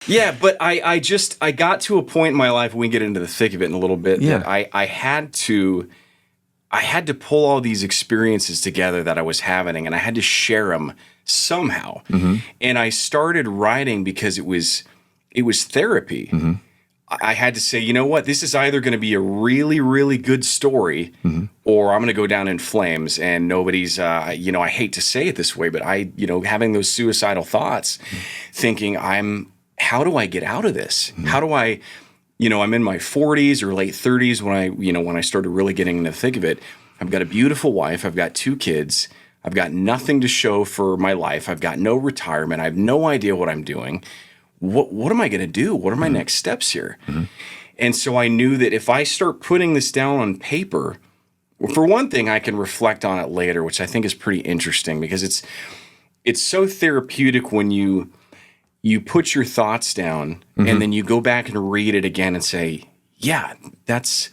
Yeah, but I got to a point in my life, we can get into the thick of it in a little bit, Yeah. that I had to pull all these experiences together that I was having, and I had to share them somehow. And I started writing because it was therapy. I had to say, you know what, this is either going to be a really, really good story, or I'm going to go down in flames. And nobody's, I hate to say it this way, but having those suicidal thoughts, thinking how do I get out of this? How do I, I'm in my 40s or late 30s when I started really getting in the thick of it. I've got a beautiful wife. I've got 2 kids. I've got nothing to show for my life. I've got no retirement. I have no idea what I'm doing. What am I going to do? What are my next steps here? And so I knew that if I start putting this down on paper, well, for one thing, I can reflect on it later, which I think is pretty interesting, because it's so therapeutic when you put your thoughts down and then you go back and read it again and say, yeah, that's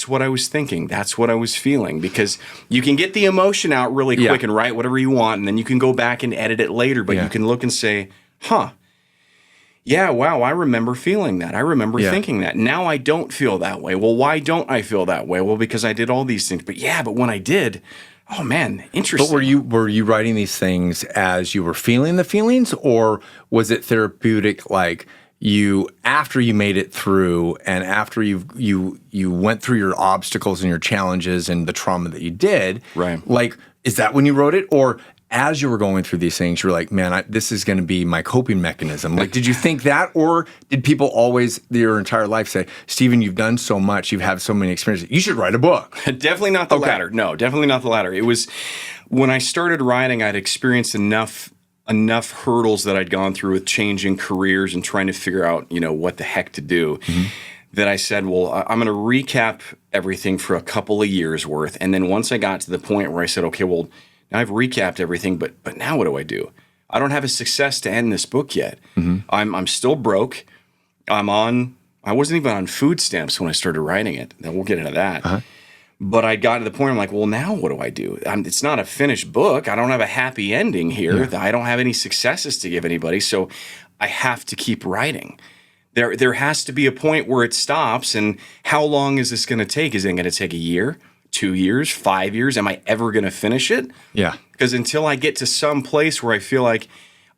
what I was thinking. That's what I was feeling, because you can get the emotion out really quick and write whatever you want. And then you can go back and edit it later, but you can look and say, yeah, wow, I remember feeling that. I remember thinking that. Now I don't feel that way. Well, why don't I feel that way? Well, because I did all these things. But when I did, oh man, interesting. But were you writing these things as you were feeling the feelings, or was it therapeutic, like after you made it through and after you went through your obstacles and your challenges and the trauma that you did? Right. Like, is that when you wrote it, or as you were going through these things, you're like, man, this is going to be my coping mechanism? Like, did you think that, or did people always, your entire life, say, Stephen, you've done so much, you've had so many experiences, you should write a book? Definitely not the latter. No, definitely not the latter. It was when I started writing, I'd experienced enough hurdles that I'd gone through with changing careers and trying to figure out, what the heck to do, that I said, well, I'm going to recap everything for a couple of years worth. And then once I got to the point where I said, okay, well, now I've recapped everything, but now what do? I don't have a success to end this book yet. I'm still broke. I wasn't even on food stamps when I started writing it. Then we'll get into that. But I got to the point, I'm like, well, now what do? It's not a finished book. I don't have a happy ending here. I don't have any successes to give anybody. So I have to keep writing. There has to be a point where it stops. And how long is this going to take? Is it going to take a year? 2 years, 5 years? Am I ever going to finish it? Yeah. Because until I get to some place where I feel like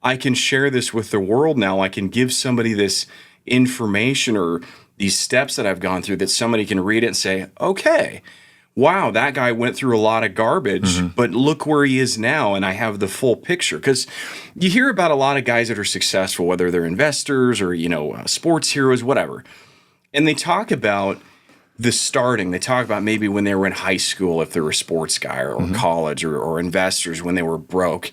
I can share this with the world now, I can give somebody this information or these steps that I've gone through, that somebody can read it and say, okay, wow, that guy went through a lot of garbage, but look where he is now, and I have the full picture. Because you hear about a lot of guys that are successful, whether they're investors or, sports heroes, whatever, and they talk about the starting. They talk about maybe when they were in high school, if they were a sports guy, or college, or investors when they were broke.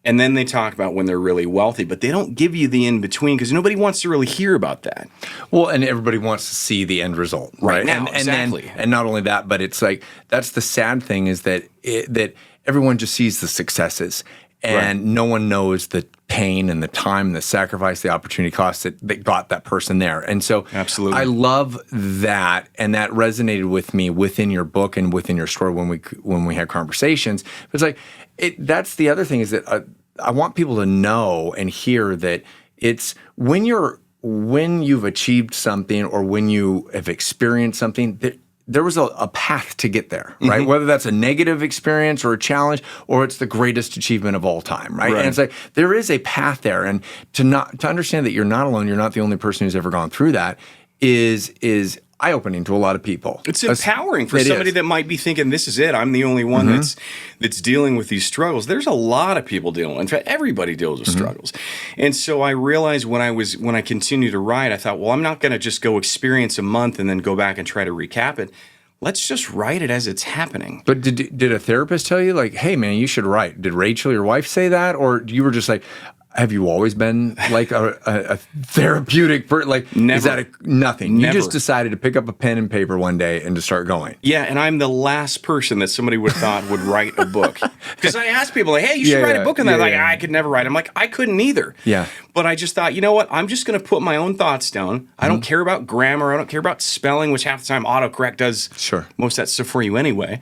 And then they talk about when they're really wealthy, but they don't give you the in-between, because nobody wants to really hear about that. Well, and everybody wants to see the end result. Right now, exactly. And not only that, but it's like, that's the sad thing, is that that everyone just sees the successes. And no one knows the pain and the time and the sacrifice, the opportunity cost that got that person there. And so absolutely, I love that, and that resonated with me within your book and within your story when we had conversations. It's like, that's the other thing, is that I want people to know and hear that it's when you've achieved something, or when you have experienced something, that there was a path to get there, right? Whether that's a negative experience or a challenge, or it's the greatest achievement of all time, right? And it's like, there is a path there. And to understand that you're not alone, you're not the only person who's ever gone through that, is eye-opening to a lot of people. It's empowering for somebody that might be thinking, this is it, I'm the only one that's dealing with these struggles. There's a lot of people dealing. In fact, everybody deals with struggles. And so I realized when I continued to write, I thought, well, I'm not going to just go experience a month and then go back and try to recap it. Let's just write it as it's happening. But did a therapist tell you, like, hey, man, you should write? Did Rachel, your wife, say that? Or you were just like, have you always been like a therapeutic person? Like, never. Is that nothing? Never. You just decided to pick up a pen and paper one day and to start going. Yeah, and I'm the last person that somebody would have thought would write a book. Because I asked people, like, hey, you should write a book on that. Like, I could never write. I'm like, I couldn't either. Yeah. But I just thought, you know what? I'm just going to put my own thoughts down. I don't care about grammar. I don't care about spelling, which half the time autocorrect does most of that stuff for you anyway.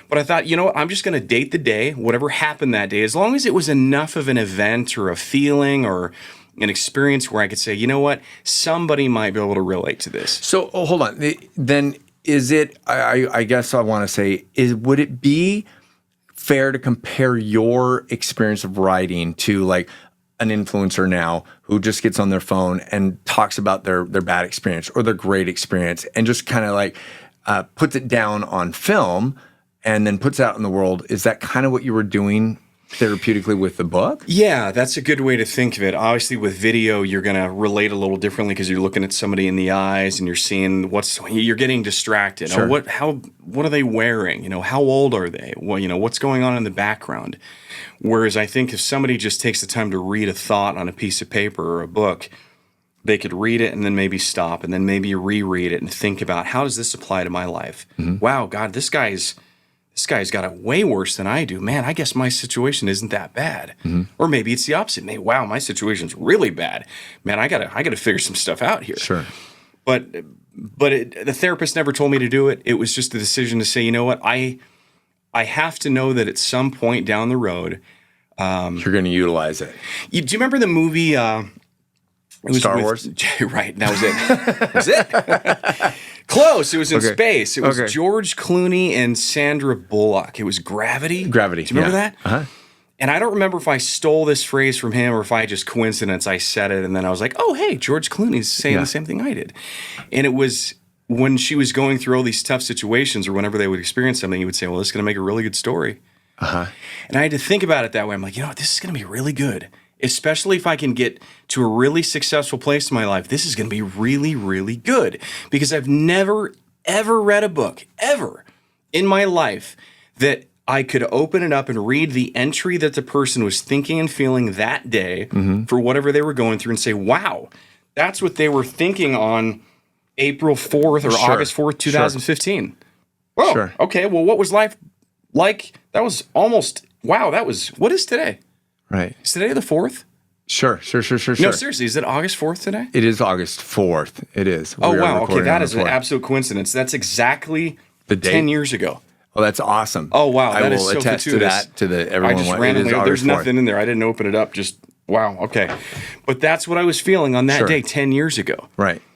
But I thought, you know what? I'm just going to date the day, whatever happened that day, as long as it was enough of an event or a feeling or an experience where I could say, you know what, somebody might be able to relate to this. So hold on. Then is it? I guess I want to say would it be fair to compare your experience of writing to like an influencer now who just gets on their phone and talks about their bad experience or their great experience and just kind of like puts it down on film and then puts it out in the world? Is that kind of what you were doing therapeutically with the book? Yeah, that's a good way to think of it. Obviously, with video, you're going to relate a little differently because you're looking at somebody in the eyes and you're seeing you're getting distracted. Sure. What are they wearing? How old are they? Well, what's going on in the background? Whereas I think if somebody just takes the time to read a thought on a piece of paper or a book, they could read it and then maybe stop and then maybe reread it and think about, how does this apply to my life? Wow, God, this guy's got it way worse than I do. Man, I guess my situation isn't that bad. Or maybe it's the opposite. Maybe, wow, my situation's really bad. Man, I gotta figure some stuff out here. Sure. But the therapist never told me to do it. It was just a decision to say, you know what, I have to know that at some point down the road, you're going to utilize it. Do you remember the movie? It was Star Wars? Right, that was it. Was it? Close. It was in space. It was George Clooney and Sandra Bullock. It was Gravity. Gravity. Do you remember that? Uh-huh. And I don't remember if I stole this phrase from him or if I just coincidence I said it and then I was like, oh, hey, George Clooney's saying the same thing I did. And it was when she was going through all these tough situations or whenever they would experience something, he would say, well, this is going to make a really good story. And I had to think about it that way. I'm like, you know what, this is going to be really good. Especially if I can get to a really successful place in my life, this is going to be really, really good. Because I've never, ever read a book, ever, in my life that I could open it up and read the entry that the person was thinking and feeling that day for whatever they were going through and say, wow, that's what they were thinking on April 4th or August 4th, 2015. Whoa, okay, well, what was life like? That was almost, wow, what is today? Right. Is today the 4th? Sure. No, seriously, is it August 4th today? It is August 4th. It is. Oh, wow. Okay, that is an absolute coincidence. That's exactly the date. 10 years ago. Well, that's awesome. Oh, wow. I will attest to that, everyone. I just randomly, there's nothing in there. I didn't open it up. Just, wow, okay. But that's what I was feeling on that day 10 years ago. Right.